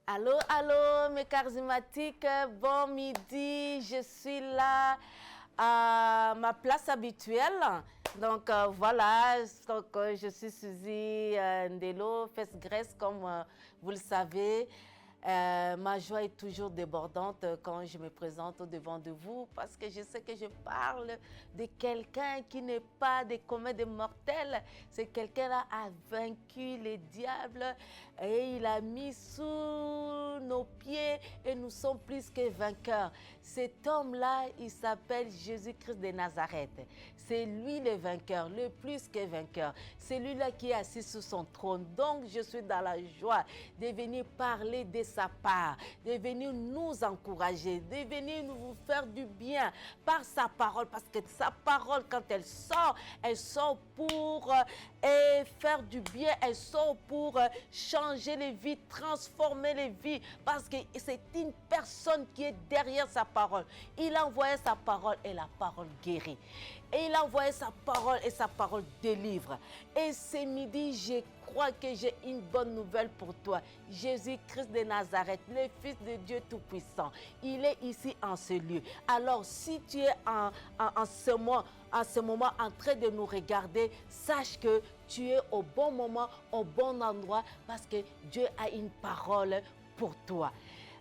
Allô, allô, mes charismatiques, bon midi, je suis là à ma place habituelle. Donc voilà, je suis Suzy Ndelo, Fesse Grèce, comme vous le savez. Ma joie est toujours débordante quand je me présente au devant de vous parce que je sais que je parle de quelqu'un qui n'est pas des communs des mortels. C'est quelqu'un-là a vaincu les diables et il a mis sous nos pieds et nous sommes plus que vainqueurs. Cet homme-là, il s'appelle Jésus-Christ de Nazareth. C'est lui le vainqueur, le plus que vainqueur. C'est lui-là qui est assis sur son trône. Donc, je suis dans la joie de venir parler de sa part, de venir nous encourager, de venir nous faire du bien par sa parole. Parce que sa parole, quand elle sort pour faire du bien, elle sort pour changer les vies, transformer les vies. Parce que c'est une personne qui est derrière sa parole. Il a envoyé sa parole et la parole guérit. Et il a envoyé sa parole et sa parole délivre. Et ce midi, je crois que j'ai une bonne nouvelle pour toi. Jésus-Christ de Nazareth, le Fils de Dieu Tout-Puissant, il est ici en ce lieu. Alors, si tu es en ce moment en train de nous regarder, sache que tu es au bon moment, au bon endroit, parce que Dieu a une parole pour toi.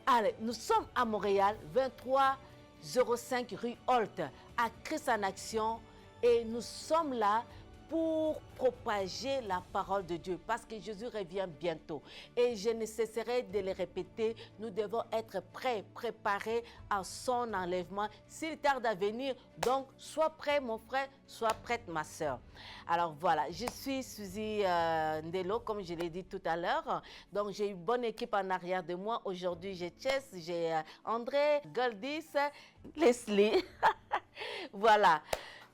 Allez, nous sommes à Montréal, 2305 rue Holt, à Christ en Action, et nous sommes là pour propager la parole de Dieu, parce que Jésus revient bientôt. Et je ne cesserai de le répéter, nous devons être prêts, préparés à son enlèvement, s'il tarde à venir. Donc, sois prêt mon frère, sois prête ma soeur. Alors voilà, je suis Suzy Ndelo, comme je l'ai dit tout à l'heure. Donc, j'ai une bonne équipe en arrière de moi. Aujourd'hui, j'ai Chess, j'ai André, Goldis, Leslie. Voilà.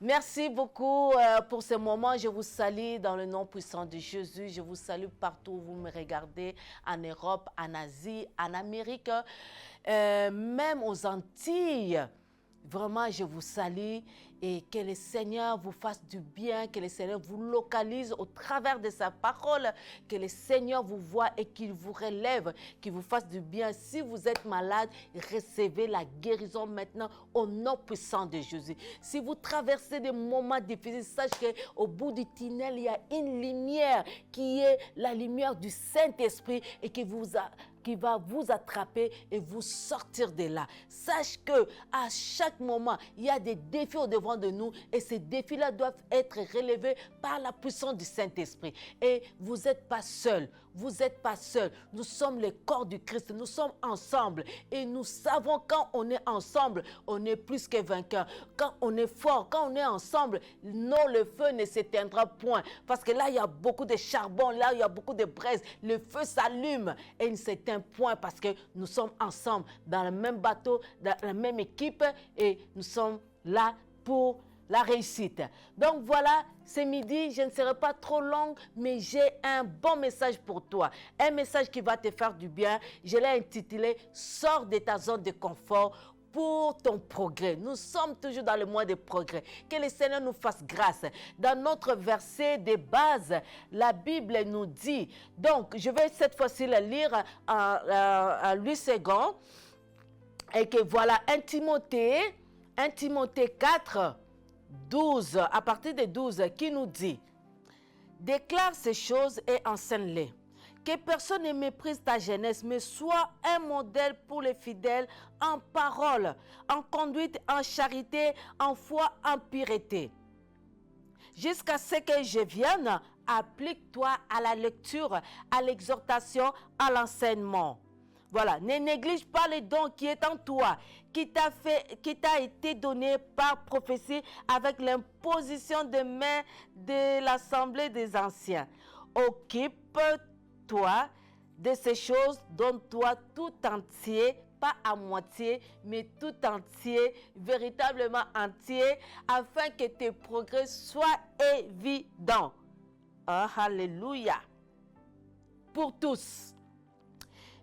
Merci beaucoup pour ce moment. Je vous salue dans le nom puissant de Jésus. Je vous salue partout où vous me regardez, en Europe, en Asie, en Amérique, même aux Antilles. Vraiment, je vous salue et que le Seigneur vous fasse du bien, que le Seigneur vous localise au travers de sa parole, que le Seigneur vous voie et qu'il vous relève, qu'il vous fasse du bien. Si vous êtes malade, recevez la guérison maintenant au nom puissant de Jésus. Si vous traversez des moments difficiles, sachez qu'au bout du tunnel, il y a une lumière qui est la lumière du Saint-Esprit et qui va vous attraper et vous sortir de là. Sache que à chaque moment, il y a des défis au devant de nous et ces défis-là doivent être relevés par la puissance du Saint-Esprit. Et vous n'êtes pas seul. Vous n'êtes pas seul. Nous sommes le corps du Christ. Nous sommes ensemble. Et nous savons quand on est ensemble, on est plus que vainqueur. Quand on est fort, quand on est ensemble, non, le feu ne s'éteindra point. Parce que là, il y a beaucoup de charbon. Là, il y a beaucoup de braise. Le feu s'allume et il ne s'éteint point parce que nous sommes ensemble dans le même bateau, dans la même équipe et nous sommes là pour la réussite. Donc voilà, ce midi, je ne serai pas trop longue, mais j'ai un bon message pour toi. Un message qui va te faire du bien. Je l'ai intitulé « Sors de ta zone de confort » pour ton progrès. Nous sommes toujours dans le mois de progrès. Que le Seigneur nous fasse grâce. Dans notre verset de base, la Bible nous dit, donc je vais cette fois-ci le lire à 8 secondes, et que voilà, 1 Timothée 4, 12, à partir de 12, qui nous dit, déclare ces choses et enseigne-les. Que personne ne méprise ta jeunesse, mais sois un modèle pour les fidèles en parole, en conduite, en charité, en foi, en pureté. jusqu'à ce que je vienne, applique-toi à la lecture, à l'exhortation, à l'enseignement. Voilà, ne néglige pas le don qui est en toi, qui t'a été donné par prophétie avec l'imposition de main de l'assemblée des anciens. Occupe-toi de ces choses, donne-toi tout entier, pas à moitié, mais tout entier, véritablement entier, afin que tes progrès soient évidents. Oh, alléluia. Pour tous.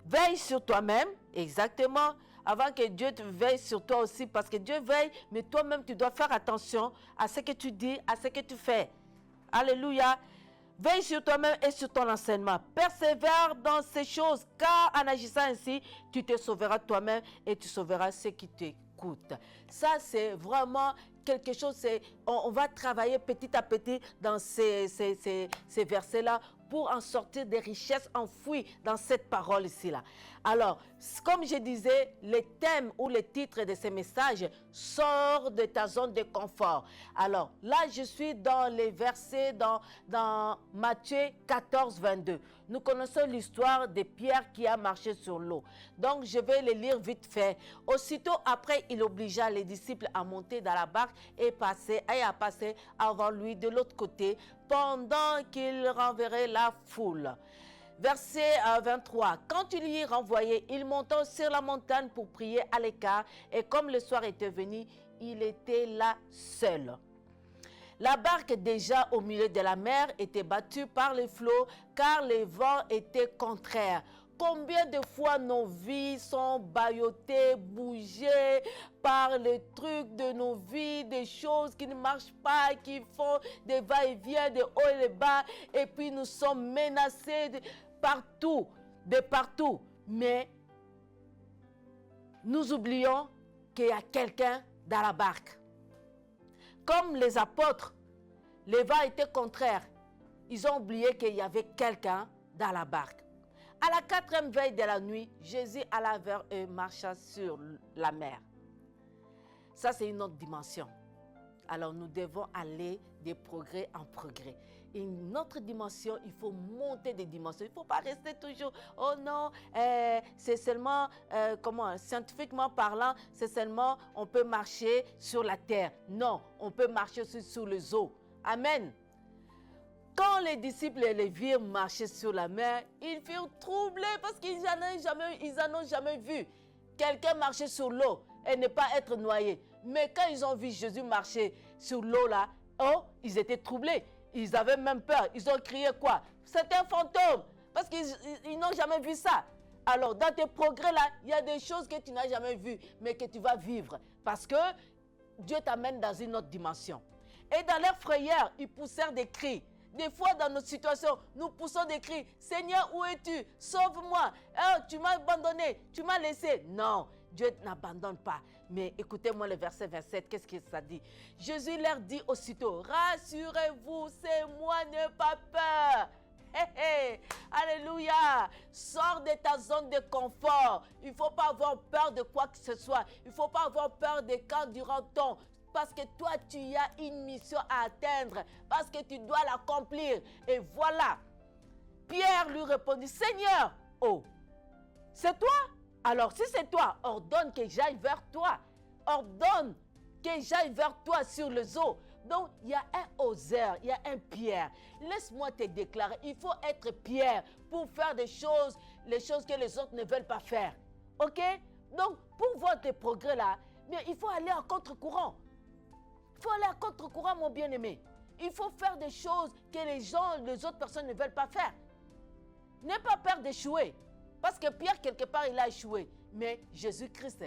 Veille sur toi-même, exactement, avant que Dieu te veille sur toi aussi, parce que Dieu veille, mais toi-même, tu dois faire attention à ce que tu dis, à ce que tu fais. Alléluia. Veille sur toi-même et sur ton enseignement. Persévère dans ces choses, car en agissant ainsi, tu te sauveras toi-même et tu sauveras ceux qui t'écoutent. Ça, c'est vraiment quelque chose, on va travailler petit à petit dans ces versets-là pour en sortir des richesses enfouies dans cette parole ici-là. Alors, comme je disais, les thèmes ou les titres de ces messages sortent de ta zone de confort. Alors, là, je suis dans les versets dans Matthieu 14, 22. Nous connaissons l'histoire de Pierre qui a marché sur l'eau. Donc, je vais les lire vite fait. Aussitôt après, il obligea les disciples à monter dans la barque et à passer avant lui de l'autre côté pendant qu'il renverrait la foule. Verset 23. Quand il y renvoyait, il monta sur la montagne pour prier à l'écart, et comme le soir était venu, il était là seul. La barque, déjà au milieu de la mer, était battue par les flots, car les vents étaient contraires. Combien de fois nos vies sont bâillottées, bougées par les trucs de nos vies, des choses qui ne marchent pas, qui font des va-et-vient, des hauts et des bas, et puis nous sommes menacés de partout. Mais nous oublions qu'il y a quelqu'un dans la barque. Comme les apôtres, les vents étaient contraires. Ils ont oublié qu'il y avait quelqu'un dans la barque. À la 4e veille de la nuit, Jésus alla vers eux, marcha sur la mer. Ça, c'est une autre dimension. Alors, nous devons aller de progrès en progrès. Une autre dimension, il faut monter des dimensions. Il ne faut pas rester toujours, oh non, c'est seulement, scientifiquement parlant, c'est seulement, on peut marcher sur la terre. Non, on peut marcher aussi sur les eaux. Amen. Quand les disciples les virent marcher sur la mer, ils furent troublés parce qu'ils n'en ont jamais vu quelqu'un marcher sur l'eau et ne pas être noyé. Mais quand ils ont vu Jésus marcher sur l'eau là, oh, ils étaient troublés. Ils avaient même peur. Ils ont crié quoi? C'est un fantôme. Parce qu'ils n'ont jamais vu ça. Alors, dans tes progrès là, il y a des choses que tu n'as jamais vues, mais que tu vas vivre. Parce que Dieu t'amène dans une autre dimension. Et dans leur frayeur, ils poussèrent des cris. Des fois, dans nos situations, nous poussons des cris. Seigneur, où es-tu? Sauve-moi. Oh, tu m'as abandonné. Tu m'as laissé. Non, Dieu n'abandonne pas. Mais écoutez-moi le verset 27. Qu'est-ce que ça dit? Jésus leur dit aussitôt, rassurez-vous, c'est moi, n'ayez pas peur. Hey, hey. Alléluia. Sors de ta zone de confort. Il ne faut pas avoir peur de quoi que ce soit. Il ne faut pas avoir peur des carburants. Parce que toi, tu as une mission à atteindre, parce que tu dois l'accomplir. Et voilà, Pierre lui répondit, Seigneur, oh, c'est toi? Alors si c'est toi, ordonne que j'aille vers toi. Ordonne que j'aille vers toi sur les eaux. Donc, il y a un oseur, il y a un Pierre. Laisse-moi te déclarer, il faut être Pierre pour faire des choses, les choses que les autres ne veulent pas faire. OK? Donc, pour voir tes progrès là, mais il faut aller en contre-courant. Il faut aller à contre-courant, mon bien-aimé. Il faut faire des choses que les autres personnes ne veulent pas faire. N'aie pas peur d'échouer. Parce que Pierre, quelque part, il a échoué. Mais Jésus-Christ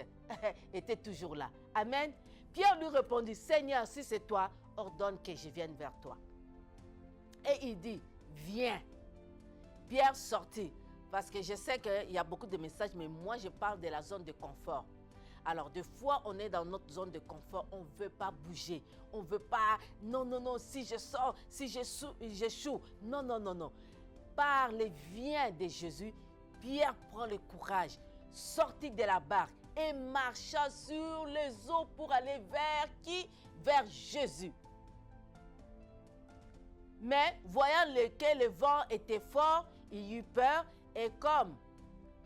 était toujours là. Amen. Pierre lui répondit, Seigneur, si c'est toi, ordonne que je vienne vers toi. Et il dit, viens. Pierre sortit. Parce que je sais qu'il y a beaucoup de messages, mais moi, je parle de la zone de confort. Alors, des fois, on est dans notre zone de confort, on ne veut pas bouger. On ne veut pas, non, si je sors, si j'échoue. Non. Par les viens de Jésus, Pierre prend le courage, sortit de la barque et marcha sur les eaux pour aller vers qui? Vers Jésus. Mais voyant que le vent était fort, il eut peur et comme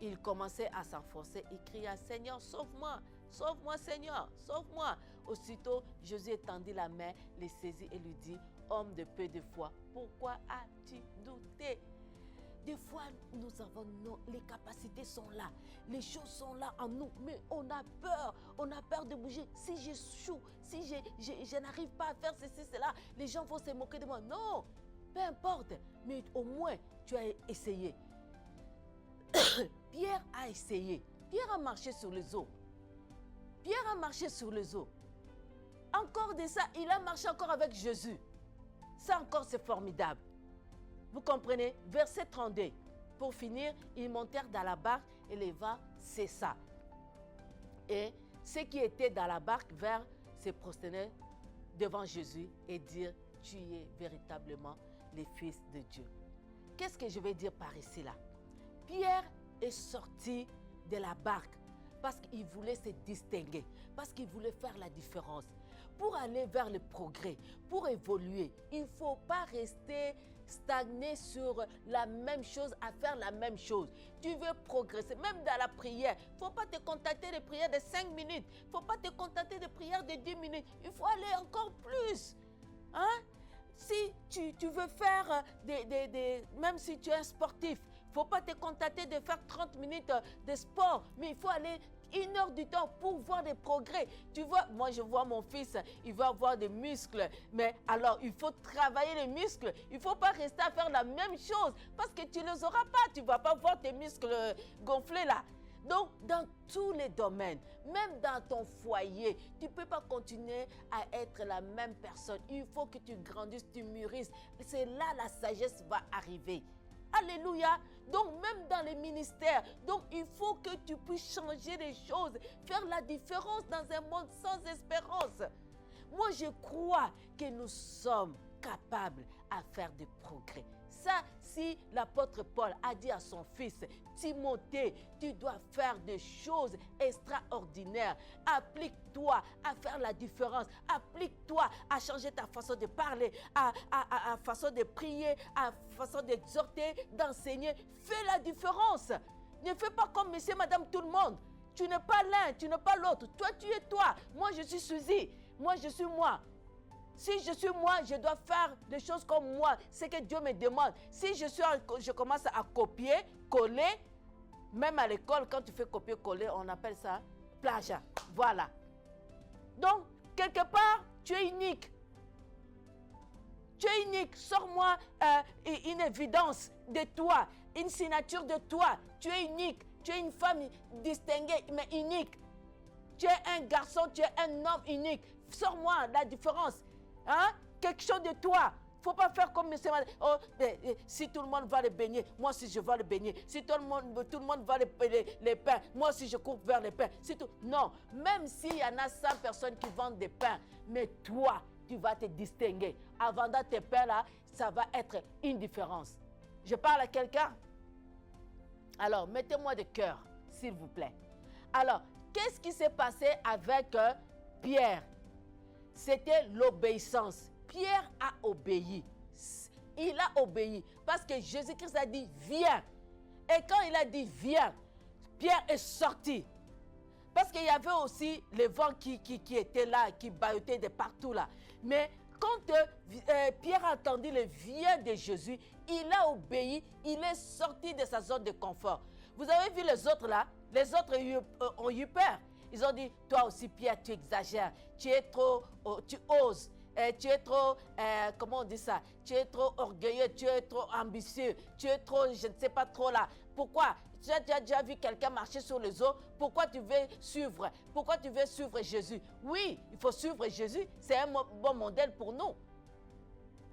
il commençait à s'enfoncer, il cria, Seigneur, sauve-moi, sauve-moi Seigneur, sauve-moi. Aussitôt, Jésus étendit la main, le saisit et lui dit, homme de peu de foi, pourquoi as-tu douté? Des fois, nous avons les capacités sont là, les choses sont là en nous, mais on a peur de bouger. Si j'échoue, si je n'arrive pas à faire ceci, cela, les gens vont se moquer de moi. Non, peu importe, mais au moins tu as essayé. Pierre a essayé. Pierre a marché sur les eaux. Pierre a marché sur les eaux. Encore de ça, il a marché encore avec Jésus. Ça encore, c'est formidable. Vous comprenez? Verset 32. Pour finir, ils montèrent dans la barque et le vent cessa. Et ceux qui étaient dans la barque vinrent se prosterner devant Jésus et dire, tu es véritablement le Fils de Dieu. Qu'est-ce que je vais dire par ici là? Pierre est sorti de la barque parce qu'il voulait se distinguer, parce qu'il voulait faire la différence. Pour aller vers le progrès, pour évoluer, il ne faut pas rester stagné sur la même chose, à faire la même chose. Tu veux progresser, même dans la prière. Il ne faut pas te contenter de prières de 5 minutes. Il ne faut pas te contenter de prières de 10 minutes. Il faut aller encore plus. Hein? Si tu veux faire même si tu es un sportif, il ne faut pas te contenter de faire 30 minutes de sport, mais il faut aller 1 heure du temps pour voir des progrès. Tu vois, moi je vois mon fils, il va avoir des muscles, mais alors il faut travailler les muscles. Il ne faut pas rester à faire la même chose parce que tu ne les auras pas. Tu ne vas pas voir tes muscles gonflés là. Donc, dans tous les domaines, même dans ton foyer, tu ne peux pas continuer à être la même personne. Il faut que tu grandisses, tu mûrisses. C'est là la sagesse va arriver. Alléluia. Donc, même dans les ministères, donc il faut que tu puisses changer les choses, faire la différence dans un monde sans espérance. Moi, je crois que nous sommes capables à faire des progrès. Ça, si l'apôtre Paul a dit à son fils, Timothée, tu dois faire des choses extraordinaires. Applique-toi à faire la différence. Applique-toi à changer ta façon de parler, à façon de prier, à façon d'exhorter, d'enseigner. Fais la différence. Ne fais pas comme monsieur, madame, tout le monde. Tu n'es pas l'un, tu n'es pas l'autre. Toi, tu es toi. Moi, je suis Suzy. Moi, je suis moi. Si je suis moi, je dois faire des choses comme moi, c'est que Dieu me demande. Si je commence à copier, coller, même à l'école, quand tu fais copier, coller, on appelle ça plagiat. Voilà. Donc, quelque part, tu es unique. Tu es unique. Sors-moi une évidence de toi, une signature de toi. Tu es unique. Tu es une femme distinguée, mais unique. Tu es un garçon, tu es un homme unique. Sors-moi la différence. Hein? Quelque chose de toi. Il ne faut pas faire comme monsieur. Oh, si tout le monde va les baigner, moi aussi je vais les baigner. Si tout le monde va les pains, moi aussi je cours vers les pains. Non, même s'il y en a 100 personnes qui vendent des pains, mais toi, tu vas te distinguer. En vendant tes pains là, ça va être une différence. Je parle à quelqu'un? Alors, mettez-moi de cœur, s'il vous plaît. Alors, qu'est-ce qui s'est passé avec Pierre? C'était l'obéissance. Pierre a obéi. Il a obéi parce que Jésus-Christ a dit viens. Et quand il a dit viens, Pierre est sorti. Parce qu'il y avait aussi le vent qui était là, qui bâillottait de partout là. Mais quand Pierre a entendu le viens de Jésus, il a obéi, il est sorti de sa zone de confort. Vous avez vu les autres là? Les autres ont eu peur. Ils ont dit, toi aussi Pierre, tu exagères, tu es trop, tu oses, tu es trop, comment on dit ça? Tu es trop orgueilleux, tu es trop ambitieux, tu es trop, je ne sais pas trop là. Pourquoi? Tu as déjà vu quelqu'un marcher sur les eaux, pourquoi tu veux suivre? Pourquoi tu veux suivre Jésus? Oui, il faut suivre Jésus, c'est un bon modèle pour nous.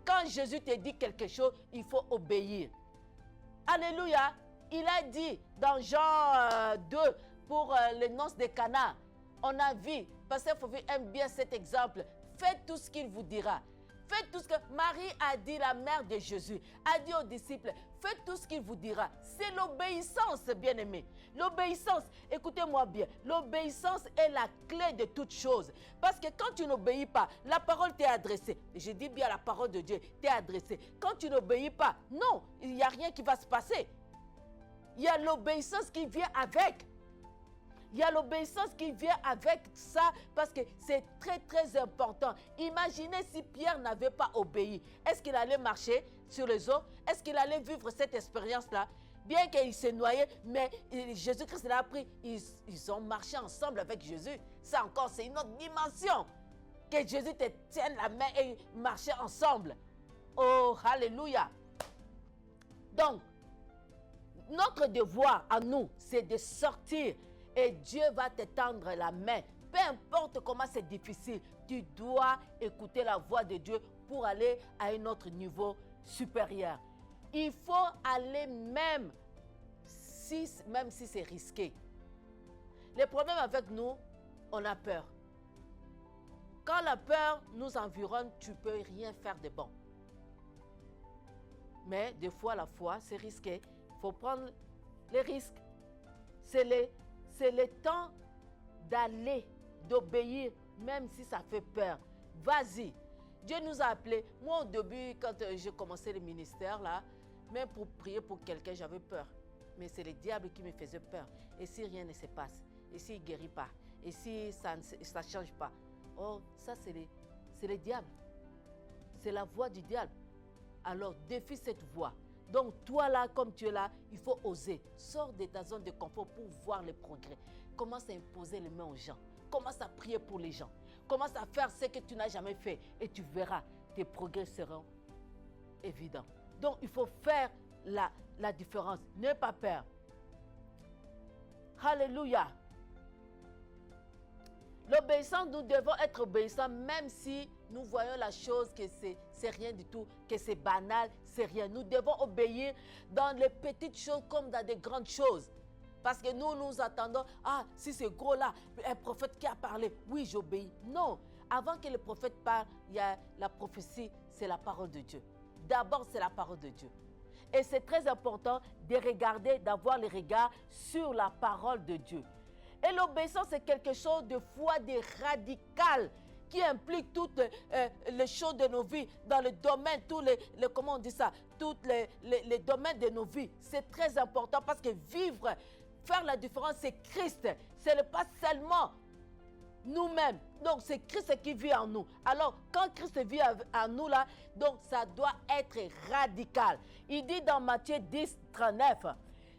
Quand Jésus te dit quelque chose, il faut obéir. Alléluia. Il a dit dans Jean 2, pour les noces de Cana, on a vu, Pasteur Fofi aime bien cet exemple, faites tout ce qu'il vous dira. Faites tout ce que Marie a dit, la mère de Jésus, a dit aux disciples, faites tout ce qu'il vous dira. C'est l'obéissance, bien-aimés. L'obéissance, écoutez-moi bien, l'obéissance est la clé de toute chose. Parce que quand tu n'obéis pas, la parole t'est adressée. Je dis bien la parole de Dieu t'est adressée. Quand tu n'obéis pas, non, il n'y a rien qui va se passer. Il y a l'obéissance qui vient avec. Il y a l'obéissance qui vient avec ça parce que c'est très très important. Imaginez si Pierre n'avait pas obéi. Est-ce qu'il allait marcher sur les eaux? Est-ce qu'il allait vivre cette expérience-là? Bien qu'il s'est noyé, mais Jésus-Christ l'a pris. Ils ont marché ensemble avec Jésus. Ça encore, c'est une autre dimension. Que Jésus te tienne la main et marcher ensemble. Oh, alléluia. Donc, notre devoir à nous, c'est de sortir et Dieu va te tendre la main. Peu importe comment c'est difficile, tu dois écouter la voix de Dieu pour aller à un autre niveau supérieur. Il faut aller même si c'est risqué. Le problème avec nous, on a peur. Quand la peur nous environne, tu ne peux rien faire de bon. Mais des fois, la foi, c'est risqué. Il faut prendre les risques. C'est le temps d'aller, d'obéir, même si ça fait peur. Vas-y. Dieu nous a appelés. Moi, au début, quand j'ai commencé le ministère, là, même pour prier pour quelqu'un, j'avais peur. Mais c'est le diable qui me faisait peur. Et si rien ne se passe? Et s'il ne guérit pas? Et si ça ne change pas? Oh, ça, c'est le diable. C'est la voix du diable. Alors, défie cette voix. Donc, toi là, comme tu es là, il faut oser. Sors de ta zone de confort pour voir les progrès. Commence à imposer les mains aux gens. Commence à prier pour les gens. Commence à faire ce que tu n'as jamais fait. Et tu verras, tes progrès seront évidents. Donc, il faut faire la différence. N'aie pas peur. Alléluia. L'obéissance, nous devons être obéissants même si nous voyons la chose que c'est rien du tout, que c'est banal, c'est rien. Nous devons obéir dans les petites choses comme dans des grandes choses. Parce que nous attendons, si c'est gros là, un prophète qui a parlé, oui, j'obéis. Non, avant que le prophète parle, il y a la prophétie, c'est la parole de Dieu. D'abord, c'est la parole de Dieu. Et c'est très important de regarder, d'avoir le regard sur la parole de Dieu. Et l'obéissance, c'est quelque chose de foi, de radical, qui implique toutes les choses de nos vies, dans le domaine, comment on dit ça, tous les domaines de nos vies. C'est très important parce que vivre, faire la différence, c'est Christ. Ce n'est pas seulement nous-mêmes. Donc, c'est Christ qui vit en nous. Alors, quand Christ vit en nous, là, donc ça doit être radical. Il dit dans Matthieu 10, 39,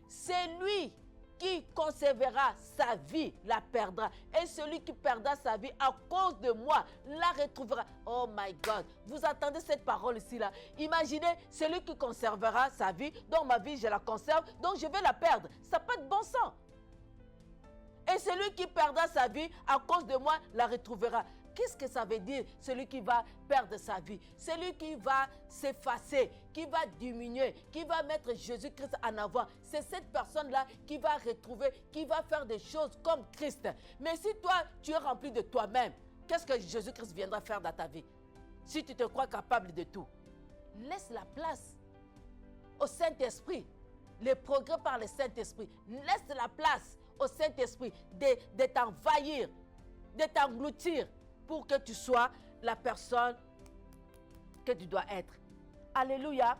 c'est lui qui conservera sa vie, la perdra. Et celui qui perdra sa vie à cause de moi, la retrouvera. Oh my God. Vous entendez cette parole ici là? Imaginez celui qui conservera sa vie. Donc ma vie, je la conserve. Donc je vais la perdre. Ça n'a pas de bon sens. Et celui qui perdra sa vie à cause de moi, la retrouvera. Qu'est-ce que ça veut dire, celui qui va perdre sa vie? Celui qui va s'effacer, qui va diminuer, qui va mettre Jésus-Christ en avant. C'est cette personne-là qui va retrouver, qui va faire des choses comme Christ. Mais si toi, tu es rempli de toi-même, qu'est-ce que Jésus-Christ viendra faire dans ta vie? Si tu te crois capable de tout, laisse la place au Saint-Esprit. Les progrès par le Saint-Esprit. Laisse la place au Saint-Esprit de t'envahir, de t'engloutir, pour que tu sois la personne que tu dois être. Alléluia.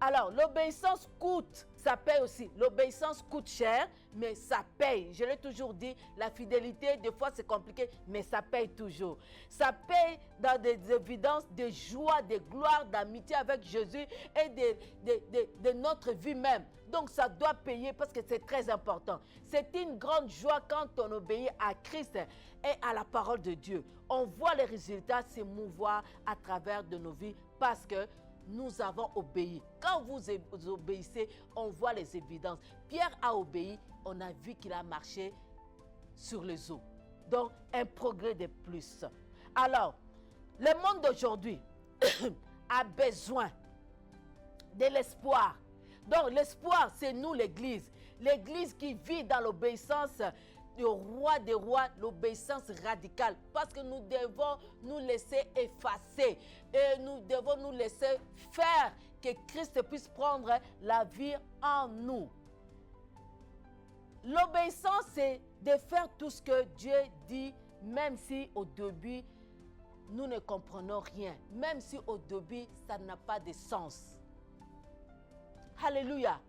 Alors, l'obéissance coûte, ça paye aussi. L'obéissance coûte cher, mais ça paye. Je l'ai toujours dit, la fidélité, des fois c'est compliqué, mais ça paye toujours. Ça paye dans des évidences de joie, de gloire, d'amitié avec Jésus et de notre vie même. Donc ça doit payer parce que c'est très important. C'est une grande joie quand on obéit à Christ et à la parole de Dieu. On voit les résultats s'émouvoir à travers de nos vies parce que nous avons obéi. Quand vous obéissez, on voit les évidences. Pierre a obéi, on a vu qu'il a marché sur les eaux. Donc, un progrès de plus. Alors, le monde d'aujourd'hui a besoin de l'espoir. Donc, l'espoir, c'est nous, l'Église. L'Église qui vit dans l'obéissance le roi des rois, l'obéissance radicale. Parce que nous devons nous laisser effacer. Et nous devons nous laisser faire que Christ puisse prendre la vie en nous. L'obéissance, c'est de faire tout ce que Dieu dit, même si au début, nous ne comprenons rien. Même si au début, ça n'a pas de sens. Alléluia.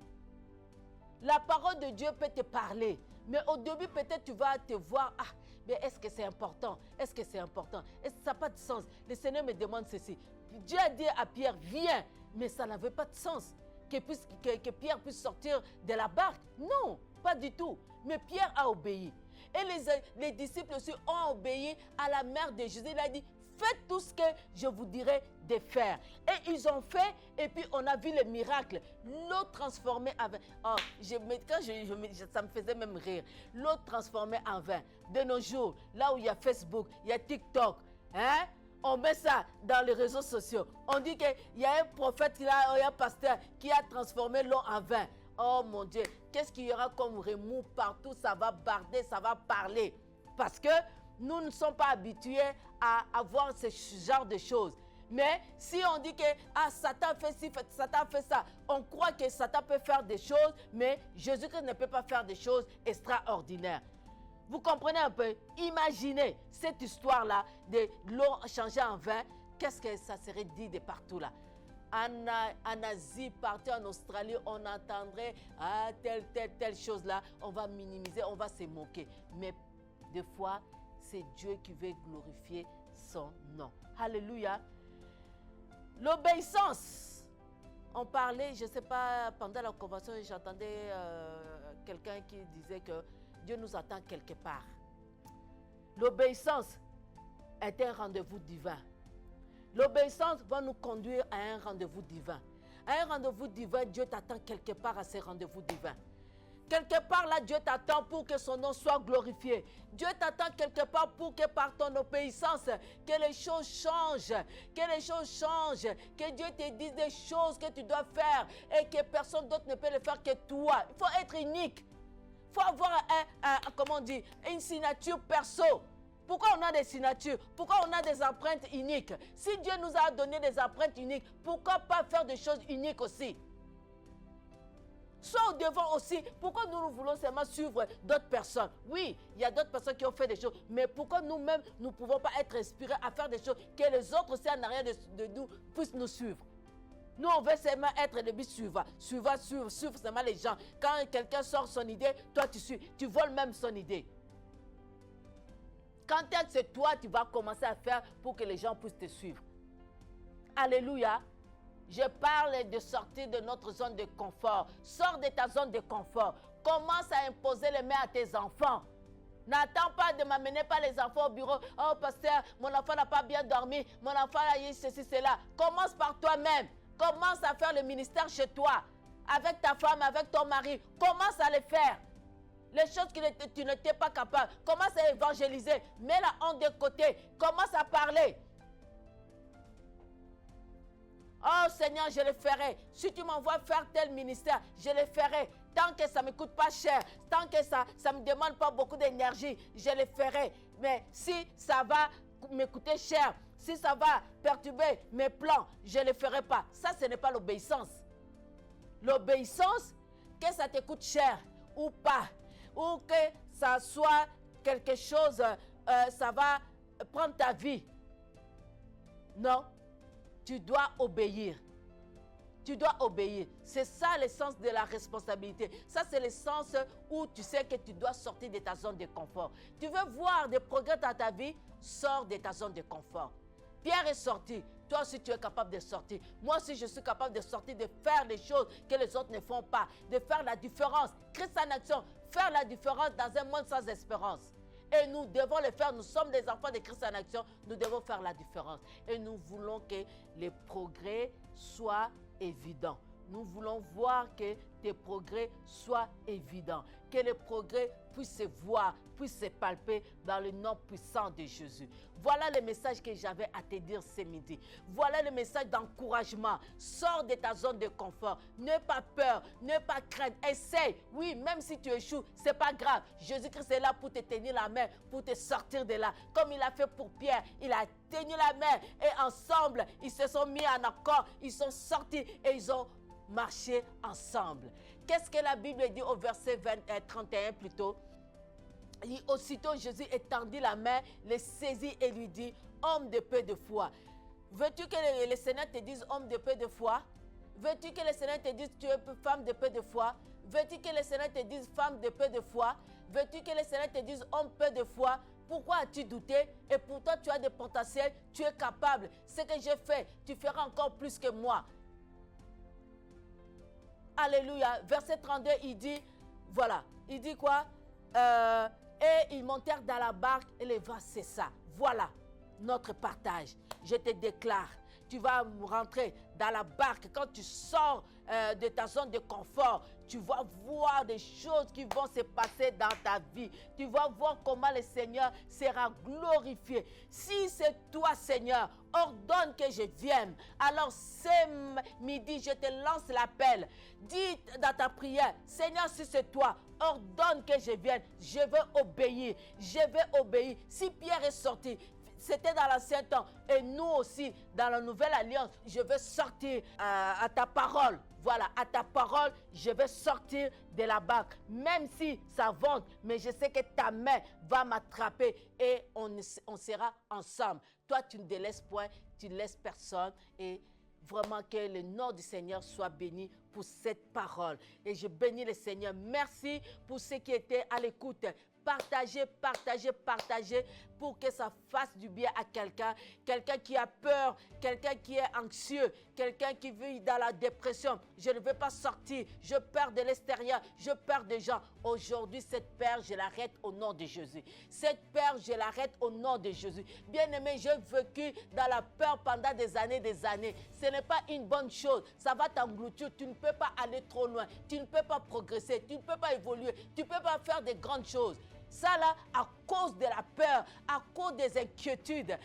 La parole de Dieu peut te parler. Mais au début, peut-être tu vas te voir, ah, mais est-ce que c'est important? Est-ce que c'est important? Est-ce que ça n'a pas de sens? Le Seigneur me demande ceci. Dieu a dit à Pierre, viens. Mais ça n'avait pas de sens. Que Pierre puisse sortir de la barque. Non, pas du tout. Mais Pierre a obéi. Et les disciples aussi ont obéi à la mère de Jésus. Il a dit, faites tout ce que je vous dirai de faire. Et ils ont fait, et puis on a vu le miracle. L'eau transformée en vin. Oh, ça me faisait même rire. L'eau transformée en vin. De nos jours, là où il y a Facebook, il y a TikTok, hein? On met ça dans les réseaux sociaux. On dit qu'il y a un prophète, il y a un pasteur qui a transformé l'eau en vin. Oh mon Dieu, qu'est-ce qu'il y aura comme remous partout? Ça va barder, ça va parler. Parce que nous ne sommes pas habitués à avoir ce genre de choses. Mais si on dit que Satan fait ci, Satan fait ça, on croit que Satan peut faire des choses, mais Jésus-Christ ne peut pas faire des choses extraordinaires. Vous comprenez un peu? Imaginez cette histoire-là de l'eau changée en vin. Qu'est-ce que ça serait dit de partout là? En Asie, partout en Australie, on entendrait telle chose là. On va minimiser, on va se moquer. Mais des fois, c'est Dieu qui veut glorifier son nom. Alléluia. L'obéissance. On parlait, je ne sais pas, pendant la convention, j'entendais quelqu'un qui disait que Dieu nous attend quelque part. L'obéissance est un rendez-vous divin. L'obéissance va nous conduire à un rendez-vous divin. À un rendez-vous divin, Dieu t'attend quelque part à ce rendez-vous divin. Quelque part là, Dieu t'attend pour que son nom soit glorifié. Dieu t'attend quelque part pour que par ton obéissance, que les choses changent. Que les choses changent. Que Dieu te dise des choses que tu dois faire et que personne d'autre ne peut le faire que toi. Il faut être unique. Il faut avoir une signature perso. Pourquoi on a des signatures? Pourquoi on a des empreintes uniques? Si Dieu nous a donné des empreintes uniques, pourquoi pas faire des choses uniques aussi? Soit au devant aussi, pourquoi nous voulons seulement suivre d'autres personnes? Oui, il y a d'autres personnes qui ont fait des choses, mais pourquoi nous-mêmes, nous ne pouvons pas être inspirés à faire des choses que les autres aussi en arrière de nous puissent nous suivre? Nous, on veut seulement être le but suivant. Suivre seulement les gens. Quand quelqu'un sort son idée, toi tu suis. Tu voles même son idée. Quand c'est toi, tu vas commencer à faire pour que les gens puissent te suivre. Alléluia. Je parle de sortir de notre zone de confort. Sors de ta zone de confort. Commence à imposer les mains à tes enfants. N'attends pas de m'amener pas les enfants au bureau. Oh, pasteur, mon enfant n'a pas bien dormi. Mon enfant a eu ceci, cela. Commence par toi-même. Commence à faire le ministère chez toi. Avec ta femme, avec ton mari. Commence à le faire. Les choses que tu n'étais pas capable. Commence à évangéliser. Mets la honte de côté. Commence à parler. Oh Seigneur, je le ferai. Si tu m'envoies faire tel ministère, je le ferai. Tant que ça ne me coûte pas cher, tant que ça ne me demande pas beaucoup d'énergie, je le ferai. Mais si ça va me coûter cher, si ça va perturber mes plans, je ne le ferai pas. Ça, ce n'est pas l'obéissance. L'obéissance, que ça te coûte cher ou pas, ou que ça soit quelque chose, ça va prendre ta vie. Non. Tu dois obéir. Tu dois obéir. C'est ça le sens de la responsabilité. Ça, c'est le sens où tu sais que tu dois sortir de ta zone de confort. Tu veux voir des progrès dans ta vie, sors de ta zone de confort. Pierre est sorti. Toi aussi, tu es capable de sortir. Moi aussi, je suis capable de sortir, de faire les choses que les autres ne font pas, de faire la différence. Christ en action, faire la différence dans un monde sans espérance. Et nous devons le faire. Nous sommes des enfants de Christ en action. Nous devons faire la différence. Et nous voulons que les progrès soient évidents. Nous voulons voir que tes progrès soient évidents. Que les progrès puissent se voir, puissent se palper dans le nom puissant de Jésus. Voilà le message que j'avais à te dire ce midi. Voilà le message d'encouragement. Sors de ta zone de confort. N'aie pas peur, n'aie pas crainte. Essaye. Oui, même si tu échoues, ce n'est pas grave. Jésus-Christ est là pour te tenir la main, pour te sortir de là. Comme il a fait pour Pierre, il a tenu la main et ensemble, ils se sont mis en accord. Ils sont sortis et ils ont marché ensemble. Qu'est-ce que la Bible dit au verset 31 plutôt? Aussitôt Jésus étendit la main, le saisit et lui dit, homme de peu de foi. Veux-tu que le Seigneur te dise homme de peu de foi? Veux-tu que le Seigneur te dise tu es femme de peu de foi? Veux-tu que le Seigneur te dise femme de peu de foi? Veux-tu que le Seigneur te dise homme peu de foi? Pourquoi as-tu douté? Et pourtant tu as des potentiels, tu es capable. Ce que j'ai fait, tu feras encore plus que moi. Alléluia. Verset 32, il dit, voilà, il dit quoi? Et ils montèrent dans la barque et le vent cessa. Voilà notre partage. Je te déclare, tu vas rentrer dans la barque. Quand tu sors de ta zone de confort, tu vas voir des choses qui vont se passer dans ta vie. Tu vas voir comment le Seigneur sera glorifié. Si c'est toi, Seigneur, ordonne que je vienne. Alors ce midi, je te lance l'appel. Dis dans ta prière, Seigneur, si c'est toi, ordonne que je vienne. Je vais obéir. Je vais obéir. Si Pierre est sorti, c'était dans l'ancien temps. Et nous aussi, dans la nouvelle alliance, je vais sortir à ta parole. Voilà, à ta parole, je vais sortir de la barque. Même si ça vente, mais je sais que ta main va m'attraper et on sera ensemble. Toi, tu ne délaisses point, tu ne laisses personne. Et vraiment que le nom du Seigneur soit béni pour cette parole. Et je bénis le Seigneur. Merci pour ceux qui étaient à l'écoute. Partagez, partagez, partagez pour que ça fasse du bien à quelqu'un. Quelqu'un qui a peur, quelqu'un qui est anxieux, quelqu'un qui vit dans la dépression. Je ne veux pas sortir, je peur de l'extérieur, je peur des gens. Aujourd'hui, cette peur, je l'arrête au nom de Jésus. Cette peur, je l'arrête au nom de Jésus. Bien-aimé, j'ai vécu dans la peur pendant des années, des années. Ce n'est pas une bonne chose. Ça va t'engloutir. Tu ne peux pas aller trop loin. Tu ne peux pas progresser. Tu ne peux pas évoluer. Tu ne peux pas faire de grandes choses. Ça là, à cause de la peur, à cause des inquiétudes,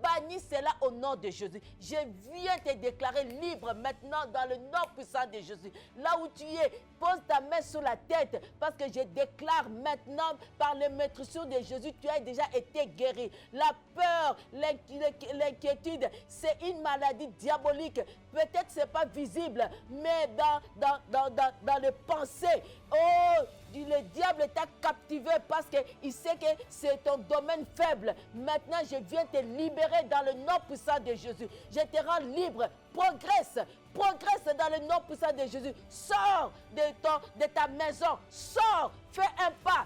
bannis cela au nom de Jésus. Je viens te déclarer libre maintenant dans le nom puissant de Jésus. Là où tu es, pose ta main sur la tête parce que je déclare maintenant par les maîtrises de Jésus, tu as déjà été guéri. La peur, l'inquiétude, c'est une maladie diabolique. Peut-être ce n'est pas visible, mais dans les pensées, oh, le diable t'a captivé parce qu'il sait que c'est ton domaine faible. Maintenant, je viens te libérer dans le nom puissant de Jésus. Je te rends libre. Progresse. Progresse dans le nom puissant de Jésus. Sors de ta maison. Sors. Fais un pas,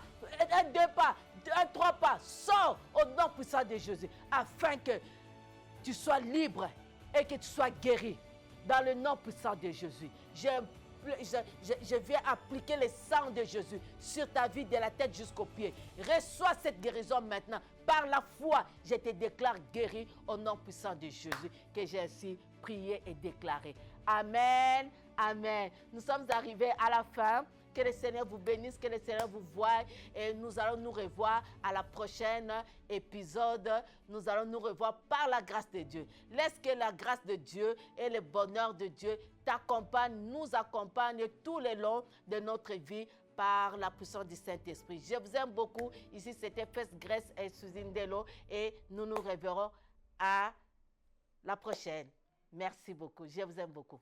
deux pas, trois pas. Sors au nom puissant de Jésus afin que tu sois libre et que tu sois guéri dans le nom puissant de Jésus. Je viens appliquer le sang de Jésus sur ta vie de la tête jusqu'aux pieds. Reçois cette guérison maintenant. Par la foi, je te déclare guéri au nom puissant de Jésus que j'ai ainsi prié et déclaré. Amen, amen. Nous sommes arrivés à la fin. Que le Seigneur vous bénisse, que le Seigneur vous voie et nous allons nous revoir à la prochaine épisode. Nous allons nous revoir par la grâce de Dieu. Laisse que la grâce de Dieu et le bonheur de Dieu t'accompagnent, nous accompagnent tout le long de notre vie par la puissance du Saint-Esprit. Je vous aime beaucoup. Ici, c'était Fest Grace et Suzine Delo et nous nous reverrons à la prochaine. Merci beaucoup. Je vous aime beaucoup.